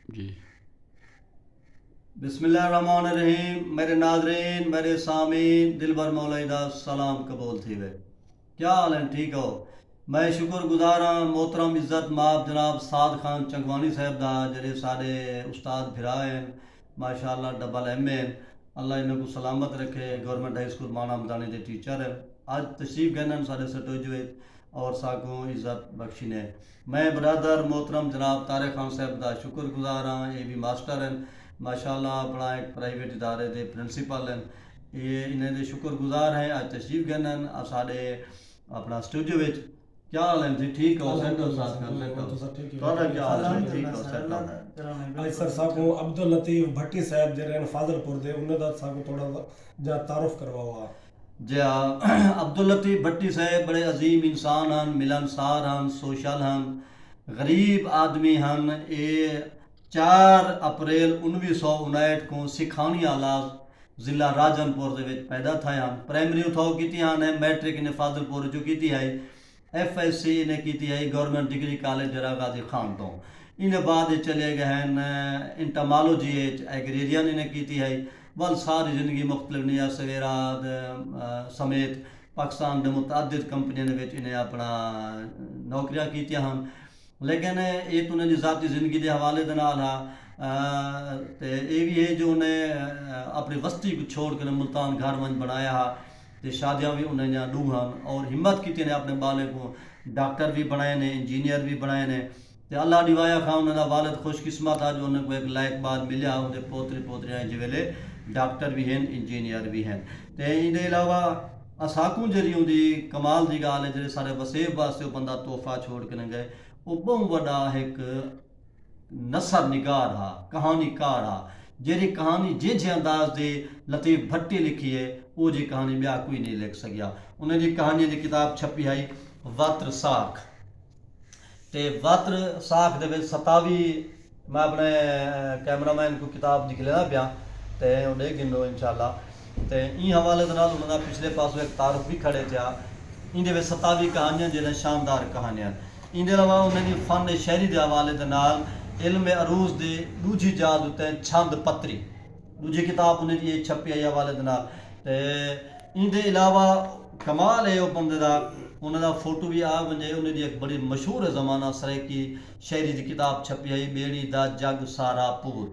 जी। बिस्मिल्लाहिर्रहमानिर्रहीम। मेरे नाज़रीन, मेरे सामीन, दिलबर मौलाइदा सलाम कबूल थी वे। क्या हाल है? ठीक हो? मैं शुक्रगुजार हाँ मोहतरम इज़्ज़त माब जनाब साद खान चंगवानी साहब दा, जेह्ड़े साढ़े उस्ताद फिरा हैं माशाअल्लाह, डबल MA हैं। अल्लाह इन्हें को सलामत रखे। गवर्नमेंट हाई स्कूल माना मदानी के टीचर हैं। अज तशरीफ गए साढ़े स्टूडियो और सागों इज़्ज़त बख्शी ने। मैं बरदर मोहतरम जनाब तारिक खान साहब का शुक्रगुजार हाँ। ये भी मास्टर हैं माशाअल्लाह, अपना एक प्राइवेट इदारे के प्रिंसीपल हैं। ये इन्हें दे शुक्रगुजार हैं। अज तशरीफ गए हैं साढ़े अपना स्टूडियो विच। क्या हाल है जी? ठीक हो? सेट हो? साथ कर सेट हो? थोड़ा क्या हाल है? ठीक हो? सेट हो? आज सर साको अब्दुल लतीफ भट्टी साहब जेरे फाजलपुर दे उन्हें दा साको थोड़ा जा तारुफ करवाओ। जी हाँ, अब्दुल लतीफ भट्टी साहब बड़े अजीम इंसान हैं, मिलनसार हैं, सोशल हैं, गरीब आदमी हैं। ये 4 अप्रैल 1959 को सिखानी आला जिला राजनपुर दे विच पैदा थे हैं। प्राइमरी उठाओ की हैं, मैट्रिक इन्हें फाजलपुर जो की है। FSC इन्हें की है गवर्नमेंट डिग्री कॉलेज जरा गाजी खान तो। इन्हें बाद चले गए हैं इंटमालोजी एग्रेरियन इन्हें की है। बल सारी ज़िंदगी मुख्तलिफ निया सवेरा समेत पाकिस्तान के मुतअद्दिद कंपनियों ने इन्हें अपना नौकरियां की हैं। लेकिन ये तो उन्हें ज़ाती ज़िंदगी के हवाले के नाल हा। तो ये भी है जो उन्हें अपनी बस्ती को छोड़ कर मुल्तान घर मंज बनाया हा। तो शादियाँ भी उन्हें यहाँ डू हैं और हिम्मत की ने अपने बाले को डॉक्टर भी बनाए ने, इंजीनियर भी बनाए ने। तो अल्लाह दिवाया खा उन्होंने वालिद खुशकिस्मत था जो उन्हें को एक लायक बाद मिले। उनके पोतरे पोतरियाँ जिवेले डॉक्टर भी हैं, इंजीनियर भी हैं। तो इनके अलावा असाकू जी उनकी कमाल की गाल है, जो सारे वसेब वास्ते बंदा तोहफा छोड़ कर गए। वो बहुत बड़ा एक नसर निगार हा, कहानीकार हा। जेरी कहानी जे अंदाज दे लतीफ़ भट्टी लिखी है, वो जी कहानी ॿिया कोई नहीं लिख सकिया। उन्हें जी कहानी की किताब छपी है वत्र साख। ते वत्र साख दे 27 मैं अपने कैमरामैन को किताब दिख लेना पिया तो उन्हें गिनो इंशाल्लाह। तो ई हवाले के नाल उन्होंने पिछले पासों एक तारुफ भी खड़े थे। इंदे 27 कहानियां जो शानदार कहानियां। इंदे अलावा उन्हें फन शहरी के हवाले के नाल इल्म अरूज की दूजी जात उत्ते छंद पत्री दूजी किताब उन्हें ये छपी आई हवाले के नाल। तो इंदे अलावा कमाल है वो बंदे का, उन्होंने फोटो भी आ वजे। उन्हें एक बड़ी मशहूर है ज़माना सरेकी शायरी की किताब छपी है बेड़ी दा जग सारा पूर।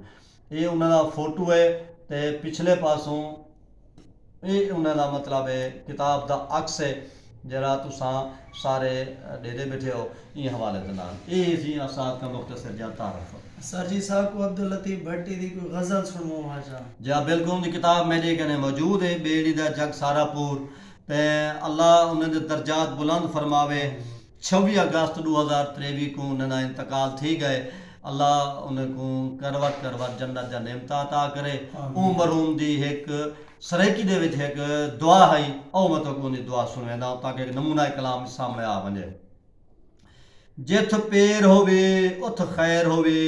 ये उन्होंने फोटो है। तो पिछले पासों ये उन्होंने मतलब है किताब का अक्स है जरा तुसा सारे डेरे बैठे हो। ये हवाले के नाल ये थी आसाद का मुख्तसर जा तारफ। सर जी साहब को अब्दुल लतीफ भट्टी की कोई गजल सुनवाओ आजा। जा बिल्कुल उनकी किताब मेरे कने मौजूद है बेड़ी दा जग सारा पूर। ते अल्लाह उन्हें दर्जात बुलंद फरमावे। 26 अगस्त 2023 को उन्हें इंतकाल थी गए। अल्लाह उन्हें को करवट करवट जन्नत जा नेमता अता करे। मरहूम दी एक सरेकी दे विच एक दुआ है और मैं तो को दुआ सुनवेंदा ताकि एक नमूना कलाम सामने आ वने। जिथ पेर होवे उथ खैर होवे,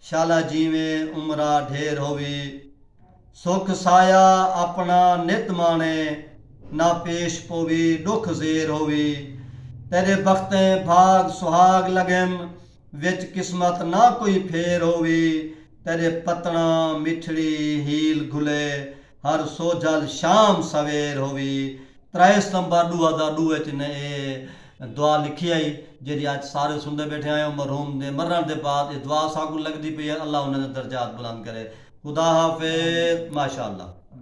शाला जीवे उमरा ढेर होवे। सुख साया अपना नित माने, ना पेश पोवे दुख जेर होवे। तेरे बख्तें भाग सुहाग लगन, विच किस्मत ना कोई फेर होवे। तेरे पतना मिठड़ी हील घुले, हर सोजल शाम सवेर होवे। 3 सितंबर 2002 ने दुआ लिखी आई जी आज सारे सुनते बैठे आए। मरहूम ने मरण के बाद ये दुआ साकू लगती पई है। अल्लाह उन्होंने दर्जात बुलंद करे। खुदा हाफिज। माशाअल्लाह।